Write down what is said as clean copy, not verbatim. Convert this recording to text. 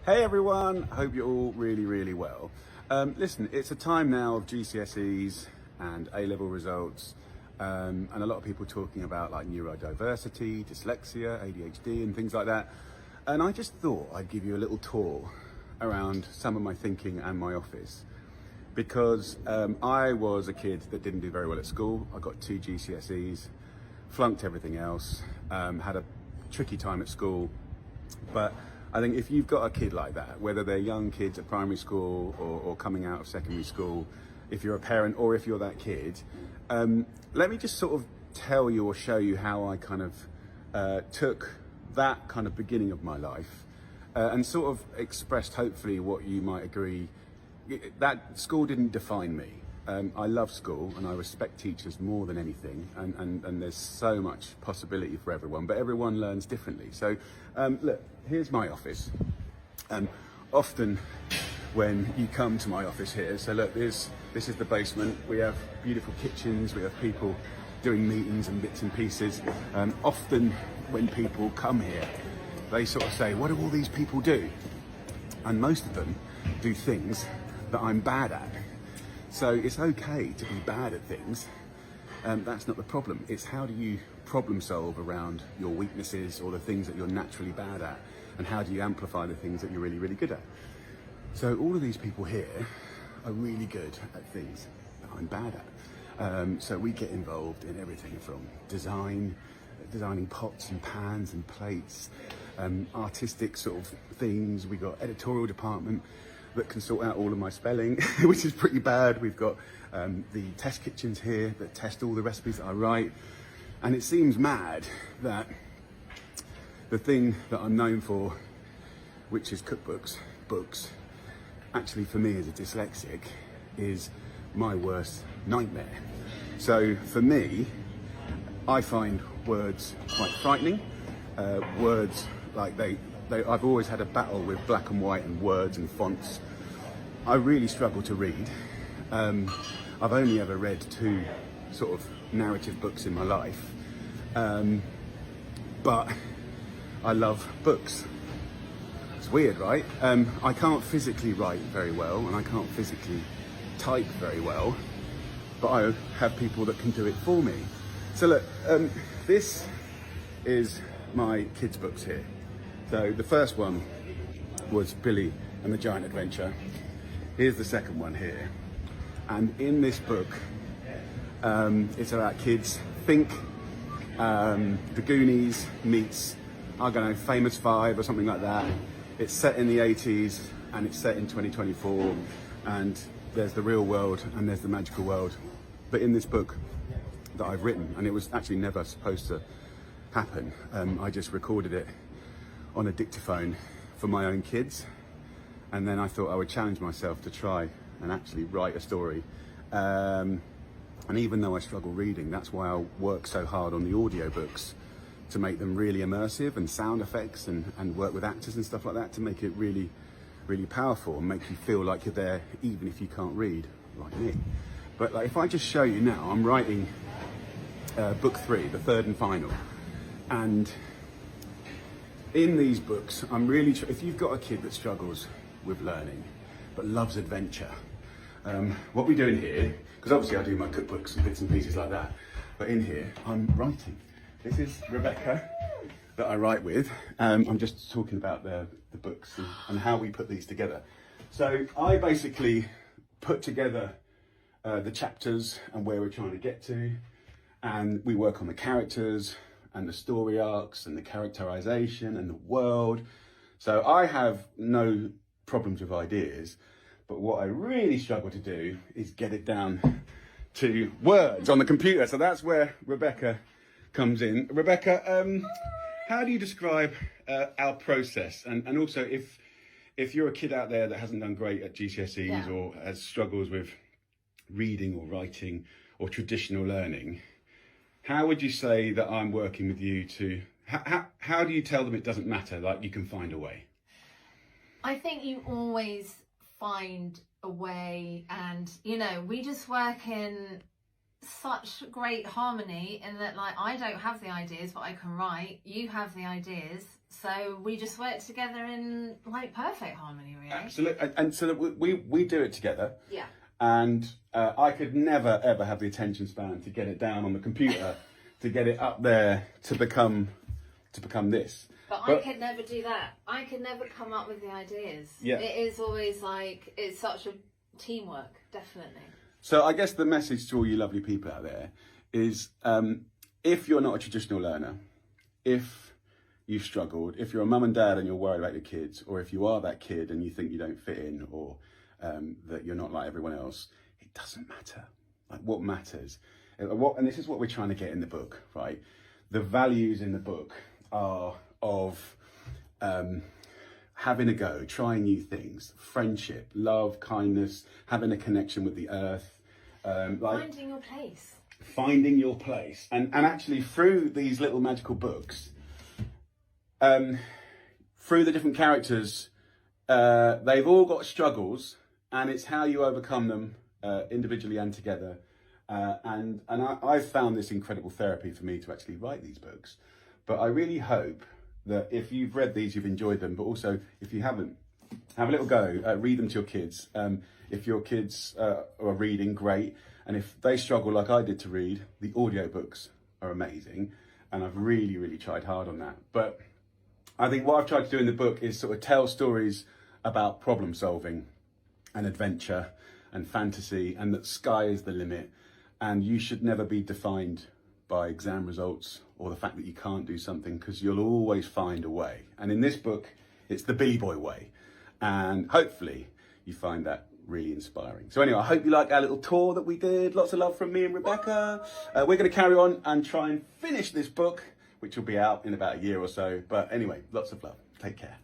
Hey everyone, hope you're all really well. Listen, it's a time now of GCSEs and A-level results, and a lot of people talking about like neurodiversity, dyslexia, ADHD and things like that. And I just thought I'd give you a little tour around some of my thinking and my office, because I was a kid that didn't do very well at school. I got 2 GCSEs, flunked everything else, had a tricky time at school, but I think if you've got a kid like that, whether they're young kids at primary school or coming out of secondary school, if you're a parent or if you're that kid, let me just sort of tell you or show you how I kind of took that kind of beginning of my life and sort of expressed hopefully what you might agree, that school didn't define me. I love school and I respect teachers more than anything, and there's so much possibility for everyone, but everyone learns differently. So look, here's my office. Often when you come to my office here, so look, this is the basement. We have beautiful kitchens, we have people doing meetings and bits and pieces. Often when people come here, they sort of say, what do all these people do? And most of them do things that I'm bad at. So it's okay to be bad at things. That's not the problem. It's how do you problem solve around your weaknesses or the things that you're naturally bad at, and how do you amplify the things that you're really good at. So all of these people here are really good at things that I'm bad at. So we get involved in everything from designing pots and pans and plates, artistic sort of things. We got editorial department that can sort out all of my spelling, which is pretty bad. We've got the test kitchens here that test all the recipes that I write. And it seems mad that the thing that I'm known for, which is cookbooks, books, actually for me as a dyslexic, is my worst nightmare. So for me, I find words quite frightening. Words like I've always had a battle with black and white and words and fonts. I really struggle to read. I've only ever read 2 sort of narrative books in my life, but I love books. It's weird, right? I can't physically write very well and I can't physically type very well, but I have people that can do it for me. So look, this is my kids' books here. So the first one was Billy and the Giant Adventure. Here's the second one here. And in this book, it's about kids. Think The Goonies meets, I don't know, Famous Five or something like that. It's set in the 80s and it's set in 2024. And there's the real world and there's the magical world. But in this book that I've written, and it was actually never supposed to happen, I just recorded it on a dictaphone for my own kids, and then I thought I would challenge myself to try and actually write a story. And even though I struggle reading, that's why I work so hard on the audiobooks, to make them really immersive, and sound effects and work with actors and stuff like that to make it really powerful and make you feel like you're there even if you can't read like me. But like, if I just show you now, I'm writing book 3, the third and final, and in these books, I'm really, if you've got a kid that struggles with learning, but loves adventure, what we do in here, because obviously I do my cookbooks and bits and pieces like that, but in here, I'm writing. This is Rebecca that I write with. I'm just talking about the books and how we put these together. So I basically put together the chapters and where we're trying to get to, and we work on the characters and the story arcs and the characterization and the world. So I have no problems with ideas, but what I really struggle to do is get it down to words on the computer. So that's where Rebecca comes in. Rebecca, how do you describe our process? And also, if you're a kid out there that hasn't done great at GCSEs or has struggles with reading or writing or traditional learning, how would you say that I'm working with you to, how do you tell them it doesn't matter, like you can find a way? I think you always find a way, and you know, we just work in such great harmony in that, like, I don't have the ideas, but I can write. You have the ideas, so we just work together in like perfect harmony, really. Absolutely, and so that we do it together. Yeah. And I could never ever have the attention span to get it down on the computer, to get it up there to become this. But I could never do that. I could never come up with the ideas. Yeah. It is always like, it's such a teamwork, definitely. So I guess the message to all you lovely people out there is, if you're not a traditional learner, if you've struggled, if you're a mum and dad and you're worried about your kids, or if you are that kid and you think you don't fit in, or that you're not like everyone else, it doesn't matter. Like, what matters, and this is what we're trying to get in the book, right? The values in the book are of having a go, trying new things, friendship, love, kindness, having a connection with the earth. Finding your place. Finding your place. And actually, through these little magical books, through the different characters, they've all got struggles, and it's how you overcome them individually and together. And I've found this incredible therapy for me to actually write these books. But I really hope that if you've read these, you've enjoyed them, but also if you haven't, have a little go, read them to your kids. If your kids are reading, great. And if they struggle like I did to read, the audiobooks are amazing. And I've really, really tried hard on that. But I think what I've tried to do in the book is sort of tell stories about problem solving and adventure and fantasy, and that sky is the limit. And you should never be defined by exam results or the fact that you can't do something, because you'll always find a way. And in this book, it's the Billy Boy way. And hopefully you find that really inspiring. So anyway, I hope you like our little tour that we did. Lots of love from me and Rebecca. We're going to carry on and try and finish this book, which will be out in about a year or so. But anyway, lots of love. Take care.